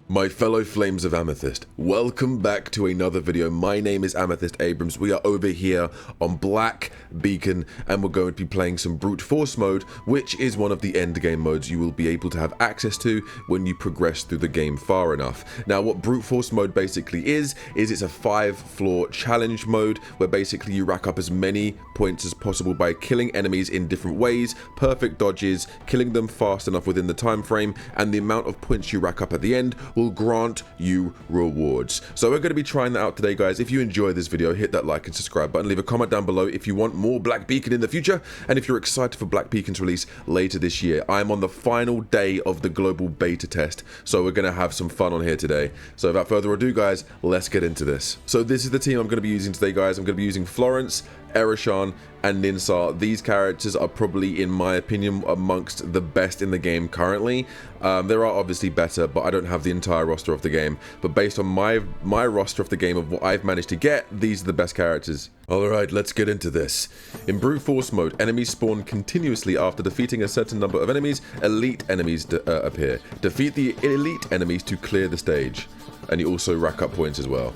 My fellow flames of Amethyst, welcome back to another video. My name is Amethyst Abrams. We are over here on Black Beacon and we're going to be playing some brute force mode, which is one of the end game modes you will be able to have access to when you progress through the game far enough. Now what brute force mode basically is it's a 5-floor challenge mode where basically you rack up as many points as possible by killing enemies in different ways, perfect dodges, killing them fast enough within the time frame, and the amount of points you rack up at the end will grant you rewards. So we're going to be trying that out today, guys. If you enjoy this video, hit that like and subscribe button, leave a comment down below if you want more Black Beacon in the future, and if you're excited for Black Beacon's release later this year. I'm on the final day of the global beta test, so we're going to have some fun on here today. So without further ado, guys, let's get into this. So this is the team I'm going to be using today, guys. I'm going to be using Florence, Erashan, and Ninsar. These characters are probably, in my opinion, amongst the best in the game currently. There are obviously better, but I don't have the entire roster of the game. But based on my roster of the game of what I've managed to get, these are the best characters. Alright, let's get into this. In brute force mode, enemies spawn continuously after defeating a certain number of enemies. Elite enemies appear. Defeat the elite enemies to clear the stage. And you also rack up points as well.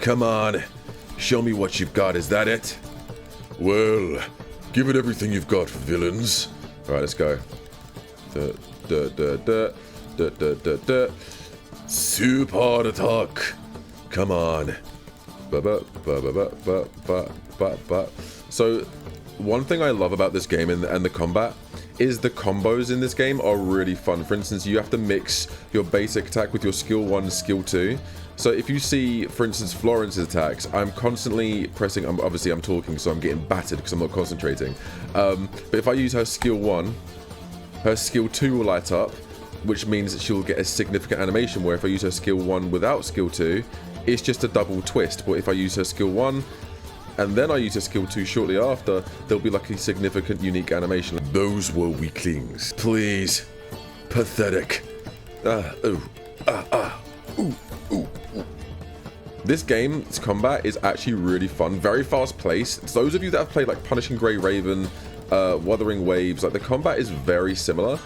Come on. Show me what you've got, is that it? Well, give it everything you've got, villains. Alright, let's go. Super attack. Come on. So, one thing I love about this game and the combat is the combos in this game are really fun. For instance, you have to mix your basic attack with your skill 1, skill 2. So if you see, for instance, Florence's attacks, I'm constantly pressing, obviously I'm talking, so I'm getting battered because I'm not concentrating. But if I use her skill 1, her skill 2 will light up, which means that she'll get a significant animation, where if I use her skill 1 without skill 2, it's just a double twist. But if I use her skill 1, and then I use her skill 2 shortly after, there'll be like a significant unique animation. Those were weaklings. Please. Pathetic. This game's combat is actually really fun, very fast paced. Those of you that have played like Punishing Grey Raven, Wuthering Waves, like the combat is very similar.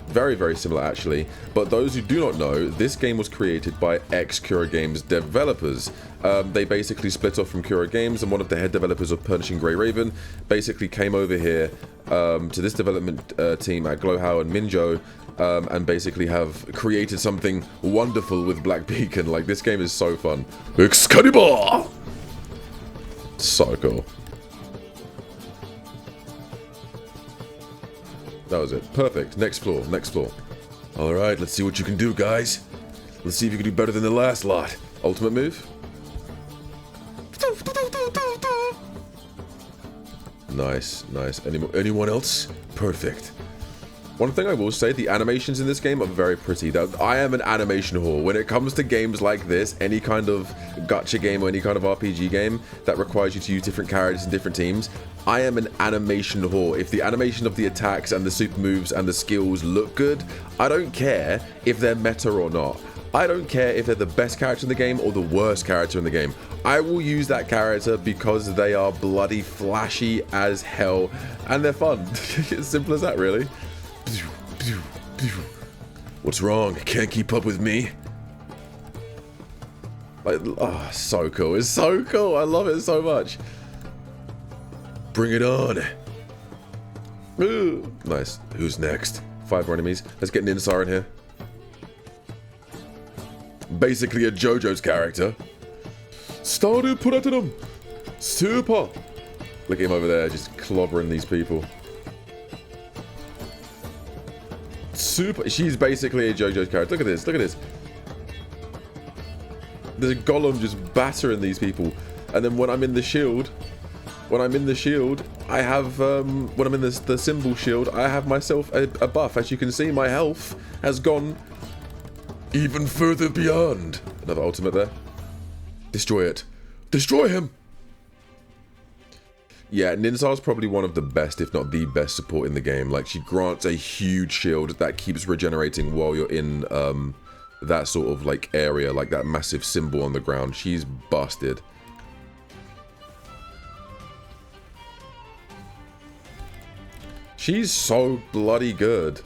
Very, very similar actually. But those who do not know, this game was created by ex-Kuro Games developers. They basically split off from Kuro Games, and one of the head developers of Punishing Grey Raven basically came over here to this development team at Glowhow and Minjo, and basically have created something wonderful with Black Beacon. Like, this game is so fun. Excalibur! So cool. That was it. Perfect. Next floor. Next floor. Alright, let's see what you can do, guys. Let's see if you can do better than the last lot. Ultimate move. Nice, nice. Anyone else? Perfect. One thing I will say, the animations in this game are very pretty. I am an animation whore. When it comes to games like this, any kind of gacha game or any kind of RPG game that requires you to use different characters and different teams, I am an animation whore. If the animation of the attacks and the super moves and the skills look good, I don't care if they're meta or not. I don't care if they're the best character in the game or the worst character in the game. I will use that character because they are bloody flashy as hell and they're fun. It's simple as that, really. What's wrong? Can't keep up with me? Like, oh, so cool. It's so cool. I love it so much. Bring it on. Ooh. Nice. Who's next? 5 more enemies. Let's get Ninsar in here. Basically a JoJo's character. Started put at them. Super. Look at him over there, just clobbering these people. Super. She's basically a JoJo's character. Look at this. Look at this. There's a golem just battering these people. And then when I'm in the shield, I have, when I'm in the symbol shield, I have myself a buff. As you can see, my health has gone even further beyond. Another ultimate there. Destroy it. Destroy him! Yeah, Ninsar's probably one of the best, if not the best support in the game. Like, she grants a huge shield that keeps regenerating while you're in that sort of like area, like that massive symbol on the ground. She's busted. She's so bloody good.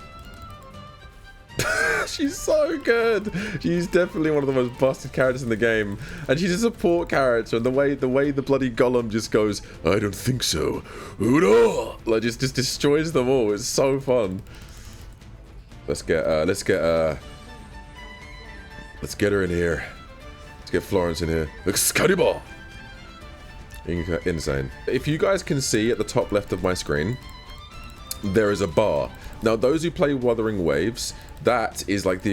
She's so good. She's definitely one of the most busted characters in the game, and she's a support character. And the way the bloody golem just goes, I don't think so. Kuro! Like just destroys them all. It's so fun. Let's get her in here. Let's get Florence in here. Excalibur! Insane. If you guys can see at the top left of my screen, there is a bar. Now, those who play Wuthering Waves, that is like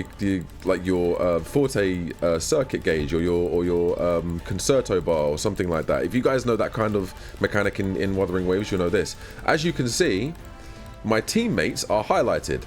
your forte circuit gauge or your concerto bar or something like that. If you guys know that kind of mechanic in Wuthering Waves, you'll know this. As you can see, my teammates are highlighted,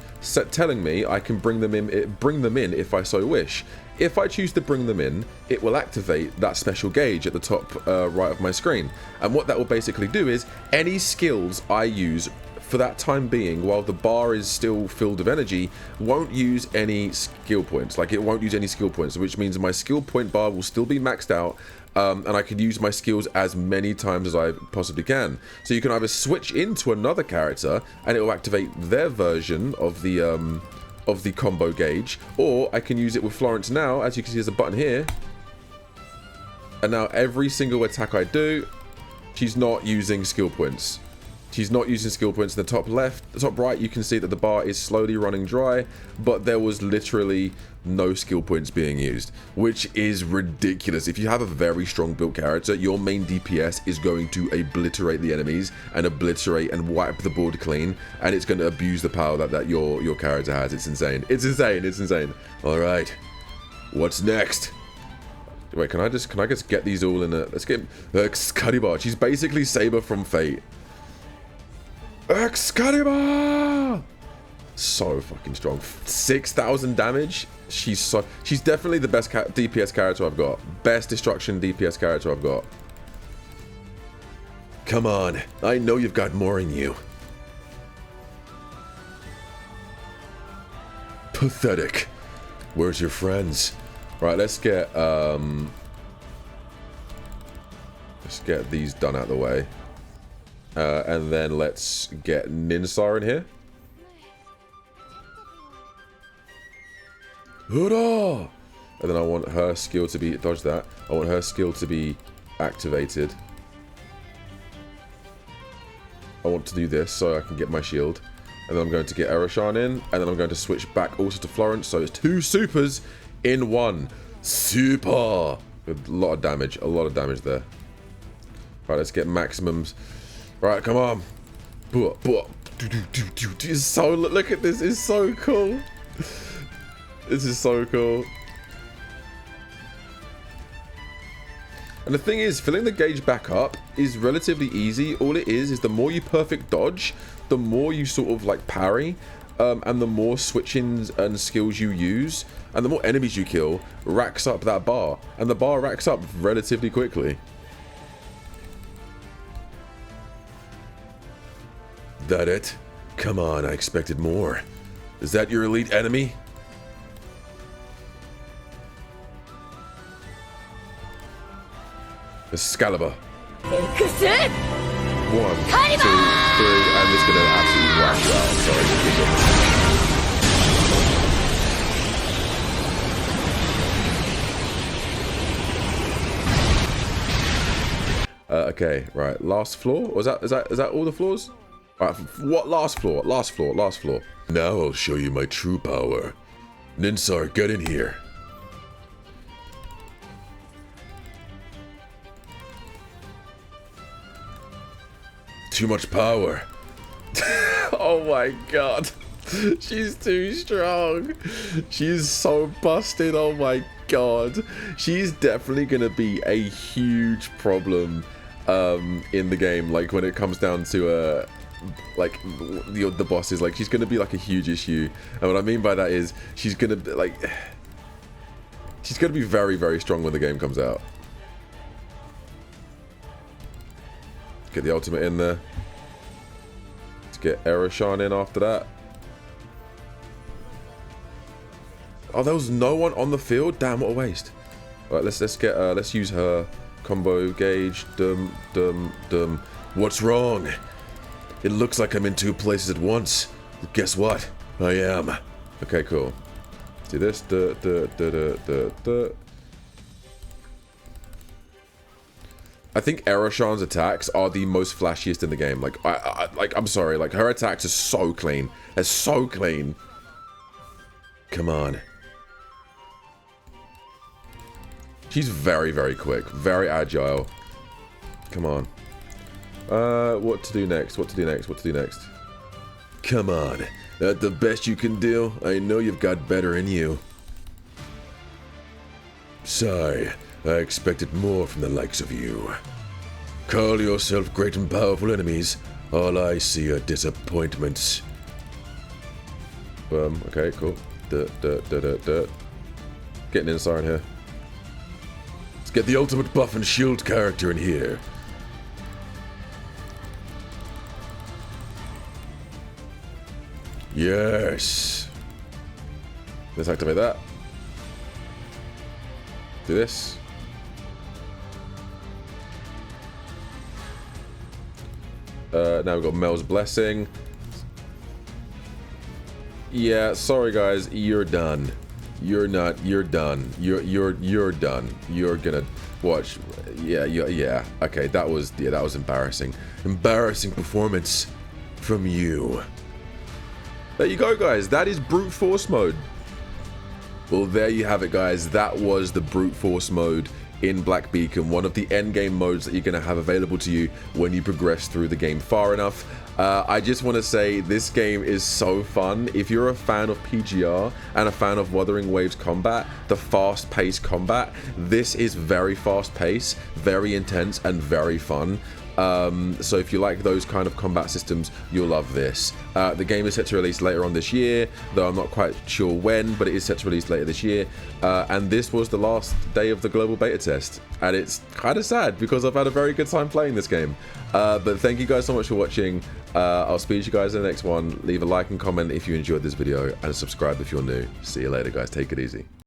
telling me I can bring them in if I so wish. If I choose to bring them in, it will activate that special gauge at the top right of my screen. And what that will basically do is any skills I use for that time being, while the bar is still filled with energy, won't use any skill points. Like, it won't use any skill points, which means my skill point bar will still be maxed out, and I can use my skills as many times as I possibly can. So you can either switch into another character and it will activate their version of the combo gauge, or I can use it with Florence now. As you can see, there's a button here, and now every single attack I do, she's not using skill points. She's not using skill points. In the top left, the top right, you can see that the bar is slowly running dry, but there was literally no skill points being used, which is ridiculous. If you have a very strong built character, your main DPS is going to obliterate the enemies and obliterate and wipe the board clean, and it's going to abuse the power that your character has. It's insane. It's insane. It's insane. All right, what's next? Wait, can I just get these all in a... Let's get Excalibur. She's basically Saber from Fate. Excalibur! So fucking strong. 6,000 damage. She's definitely the best DPS character I've got. Best destruction DPS character I've got. Come on. I know you've got more in you. Pathetic. Where's your friends? Right, let's get these done out of the way. And then let's get Ninsar in here. Hurrah! And then I want her skill to be... Dodge that. I want her skill to be activated. I want to do this so I can get my shield. And then I'm going to get Eroshan in. And then I'm going to switch back also to Florence. So it's 2 supers in 1. Super! With a lot of damage. A lot of damage there. Right, let's get maximums. Right, come on. It's so, look at this. It's so cool. This is so cool. And the thing is, filling the gauge back up is relatively easy. All it is the more you perfect dodge, the more you sort of like parry, and the more switch-ins and skills you use, and the more enemies you kill, racks up that bar. And the bar racks up relatively quickly. That it? Come on, I expected more. Is that your elite enemy? Excalibur. 1, 2, 3, and it's gonna absolutely whack you out. Sorry. Okay, right. Last floor? Was that is that all the floors? Alright, what last floor? Last floor, last floor. Now I'll show you my true power. Ninsar, get in here. Too much power. Oh my god. She's too strong. She's so busted. Oh my god. She's definitely gonna be a huge problem in the game, like when it comes down to like the bosses. Like, she's gonna be like a huge issue, and what I mean by that is she's gonna be like, she's gonna be very, very strong when the game comes out. Get the ultimate in there. Let's get Eroshan in after that. Oh, there was no one on the field. Damn, what a waste. All right, let's use her combo gauge. Dum. What's wrong? It looks like I'm in 2 places at once. Guess what? I am. Okay, cool. Do this. I think Eroshan's attacks are the most flashiest in the game. Like, I'm sorry. Like, her attacks are so clean. They're so clean. Come on. She's very, very quick. Very agile. Come on. What to do next? What to do next? What to do next? Come on. That the best you can do? I know you've got better in you. Sorry. I expected more from the likes of you. Call yourself great and powerful enemies. All I see are disappointments. Okay, cool. Getting inside here. Let's get the ultimate buff and shield character in here. Yes. Let's activate that. Do this. Now we've got Mel's Blessing. Yeah, sorry guys, you're done. You're not. You're done. You're done. You're gonna watch. Yeah. Okay, that was embarrassing. Embarrassing performance from you. There you go, guys. That is brute force mode. Well, there you have it, guys. That was the brute force mode in Black Beacon, one of the endgame modes that you're going to have available to you when you progress through the game far enough. I just want to say this game is so fun. If you're a fan of PGR and a fan of Wuthering Waves combat, the fast-paced combat, this is very fast-paced, very intense, and very fun. So if you like those kind of combat systems, you'll love this. The game is set to release later on this year, though I'm not quite sure when, but it is set to release later this year. And this was the last day of the global beta test. And it's kind of sad because I've had a very good time playing this game. But thank you guys so much for watching. I'll speak to you guys in the next one. Leave a like and comment if you enjoyed this video, and subscribe if you're new. See you later, guys. Take it easy.